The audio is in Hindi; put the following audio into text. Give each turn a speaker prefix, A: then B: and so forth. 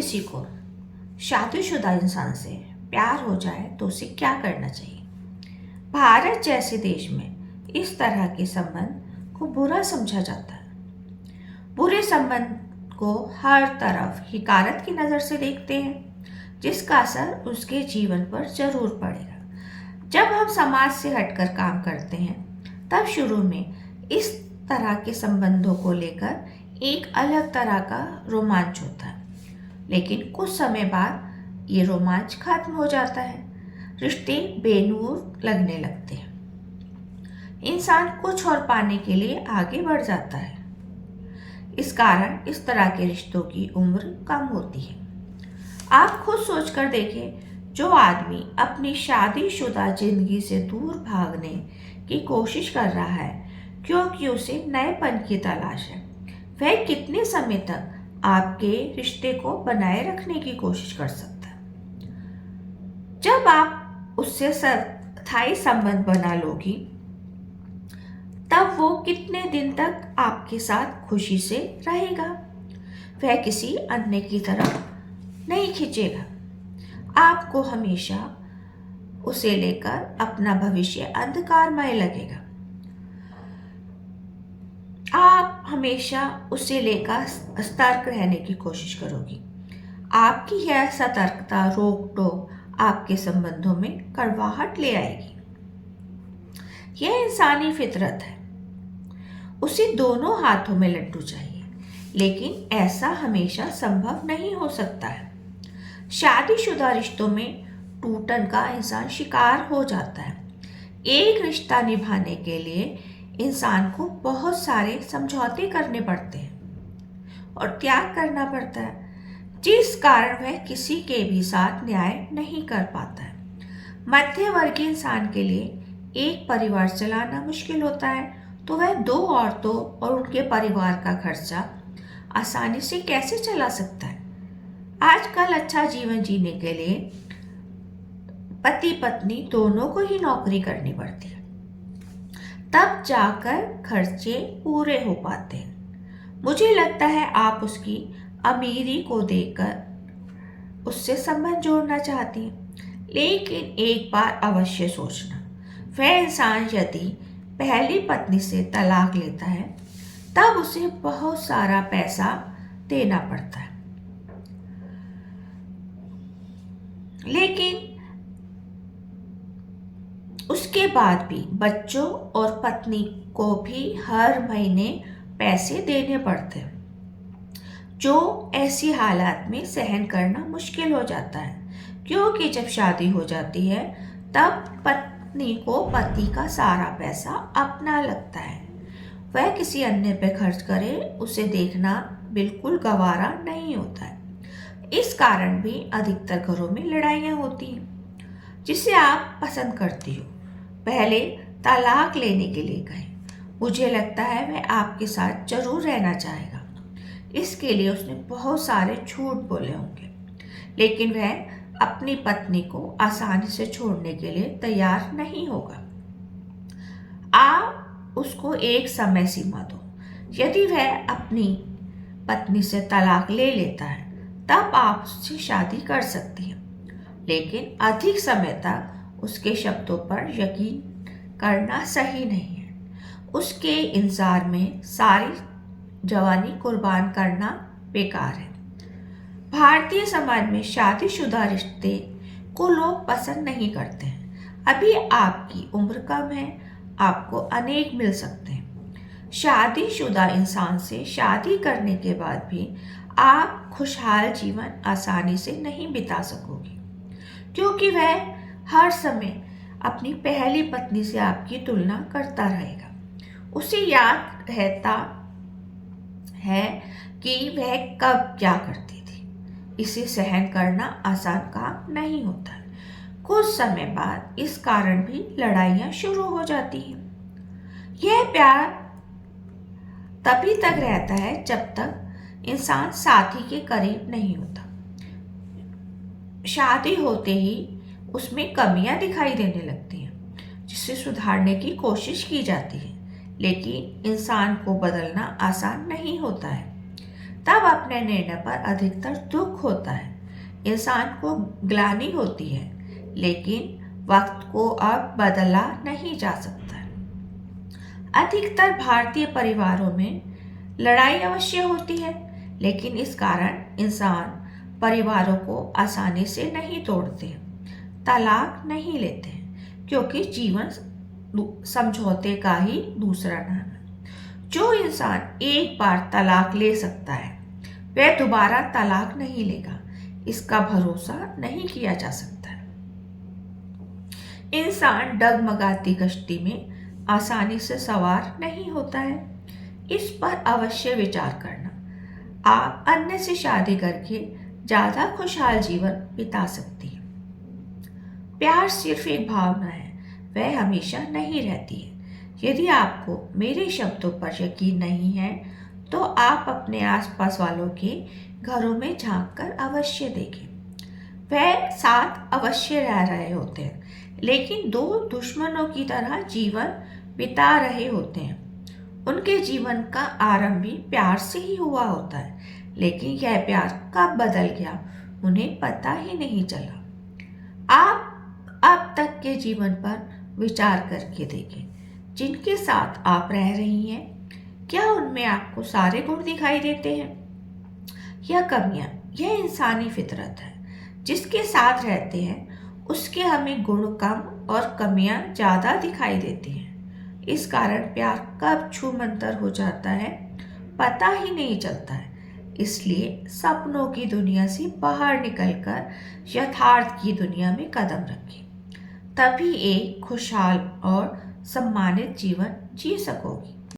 A: किसी को शादीशुदा इंसान से प्यार हो जाए तो उसे क्या करना चाहिए? भारत जैसे देश में इस तरह के संबंध को बुरा समझा जाता है। बुरे संबंध को हर तरफ हिकारत की नज़र से देखते हैं, जिसका असर उसके जीवन पर जरूर पड़ेगा। जब हम समाज से हटकर काम करते हैं, तब शुरू में इस तरह के संबंधों को लेकर एक अलग तरह का रोमांच होता है, लेकिन कुछ समय बाद ये रोमांच खत्म हो जाता है। रिश्ते बेनूर लगने लगते हैं। इंसान कुछ और पाने के लिए आगे बढ़ जाता है। इस कारण इस तरह के रिश्तों की उम्र कम होती है। आप खुद सोचकर देखें, जो आदमी अपनी शादीशुदा जिंदगी से दूर भागने की कोशिश कर रहा है क्योंकि उसे नएपन की तलाश है, वह कितने समय तक आपके रिश्ते को बनाए रखने की कोशिश कर सकता है? जब आप उससे स्थायी संबंध बना लोगी, तब वो कितने दिन तक आपके साथ खुशी से रहेगा? वह किसी अन्य की तरफ नहीं खींचेगा। आपको हमेशा उसे लेकर अपना भविष्य अंधकारमय लगेगा। आप हमेशा उसे लेकर सतर्क रहने की कोशिश करोगी। आपकी यह सतर्कता रोक टोक आपके संबंधों में कड़वाहट ले आएगी। यह इंसानी फितरत है। उसे दोनों हाथों में लड्डू चाहिए, लेकिन ऐसा हमेशा संभव नहीं हो सकता है। शादीशुदा रिश्तों में टूटन का इंसान शिकार हो जाता है। एक रिश्ता निभाने के लिए इंसान को बहुत सारे समझौते करने पड़ते हैं और त्याग करना पड़ता है, जिस कारण वह किसी के भी साथ न्याय नहीं कर पाता है। मध्यवर्गीय इंसान के लिए एक परिवार चलाना मुश्किल होता है, तो वह दो औरतों और उनके परिवार का खर्चा आसानी से कैसे चला सकता है? आजकल अच्छा जीवन जीने के लिए पति पत्नी दोनों को ही नौकरी करनी पड़ती है, तब जाकर खर्चे पूरे हो पाते हैं। मुझे लगता है आप उसकी अमीरी को देखकर उससे संबंध जोड़ना चाहती हैं, लेकिन एक बार अवश्य सोचना, वह इंसान यदि पहली पत्नी से तलाक लेता है, तब उसे बहुत सारा पैसा देना पड़ता है, लेकिन उसके बाद भी बच्चों और पत्नी को भी हर महीने पैसे देने पड़ते हैं, जो ऐसी हालात में सहन करना मुश्किल हो जाता है, क्योंकि जब शादी हो जाती है तब पत्नी को पति का सारा पैसा अपना लगता है। वह किसी अन्य पे खर्च करे, उसे देखना बिल्कुल गवारा नहीं होता है। इस कारण भी अधिकतर घरों में लड़ाइयाँ होती हैं। जिसे आप पसंद करती हो पहले तलाक लेने के लिए कहें, मुझे लगता है वह आपके साथ जरूर रहना चाहेगा। इसके लिए उसने बहुत सारे झूठ बोले होंगे, लेकिन वह अपनी पत्नी को आसानी से छोड़ने के लिए तैयार नहीं होगा। आप उसको एक समय सीमा दो। यदि वह अपनी पत्नी से तलाक ले लेता है, तब आप उससे शादी कर सकती हैं, लेकिन अधिक समय तक उसके शब्दों पर यकीन करना सही नहीं है। उसके इंतजार में सारी जवानी कुर्बान करना बेकार है। भारतीय समाज में शादीशुदा रिश्ते को लोग पसंद नहीं करते हैं। अभी आपकी उम्र कम है, आपको अनेक मिल सकते हैं। शादीशुदा इंसान से शादी करने के बाद भी आप खुशहाल जीवन आसानी से नहीं बिता सकोगे, क्योंकि वह हर समय अपनी पहली पत्नी से आपकी तुलना करता रहेगा। उसे याद रहता है कि वह कब क्या करती थी। इसे सहन करना आसान काम नहीं होता है। कुछ समय बाद इस कारण भी लड़ाइयाँ शुरू हो जाती हैं। यह प्यार तभी तक रहता है जब तक इंसान साथी के करीब नहीं होता। शादी होते ही उसमें कमियां दिखाई देने लगती हैं, जिसे सुधारने की कोशिश की जाती है, लेकिन इंसान को बदलना आसान नहीं होता है। तब अपने निर्णय पर अधिकतर दुख होता है। इंसान को ग्लानि होती है, लेकिन वक्त को अब बदला नहीं जा सकता। अधिकतर भारतीय परिवारों में लड़ाई अवश्य होती है, लेकिन इस कारण इंसान परिवारों को आसानी से नहीं तोड़ते, तलाक नहीं लेते, क्योंकि जीवन समझौते का ही दूसरा नाम है। जो इंसान एक बार तलाक ले सकता है, वह दोबारा तलाक नहीं लेगा, इसका भरोसा नहीं किया जा सकता। इंसान डगमगाती कश्ती में आसानी से सवार नहीं होता है। इस पर अवश्य विचार करना। आप अन्य से शादी करके ज्यादा खुशहाल जीवन बिता सकती हैं। प्यार सिर्फ एक भावना है, वह हमेशा नहीं रहती है। यदि आपको मेरे शब्दों पर यकीन नहीं है, तो आप अपने आसपास वालों के घरों में झांक कर अवश्य देखें। वह साथ अवश्य रह रहे होते हैं, लेकिन दो दुश्मनों की तरह जीवन बिता रहे होते हैं। उनके जीवन का आरंभ भी प्यार से ही हुआ होता है, लेकिन यह प्यार कब बदल गया उन्हें पता ही नहीं चला। आप अब तक के जीवन पर विचार करके देखें। जिनके साथ आप रह रही हैं, क्या उनमें आपको सारे गुण दिखाई देते हैं या कमियां? यह इंसानी फितरत है। जिसके साथ रहते हैं उसके हमें गुण कम और कमियां ज़्यादा दिखाई देती हैं। इस कारण प्यार कब छूमंतर हो जाता है पता ही नहीं चलता है। इसलिए सपनों की दुनिया से बाहर निकलकर यथार्थ की दुनिया में कदम रखें, तभी एक खुशहाल और सम्मानित जीवन जी सकोगी।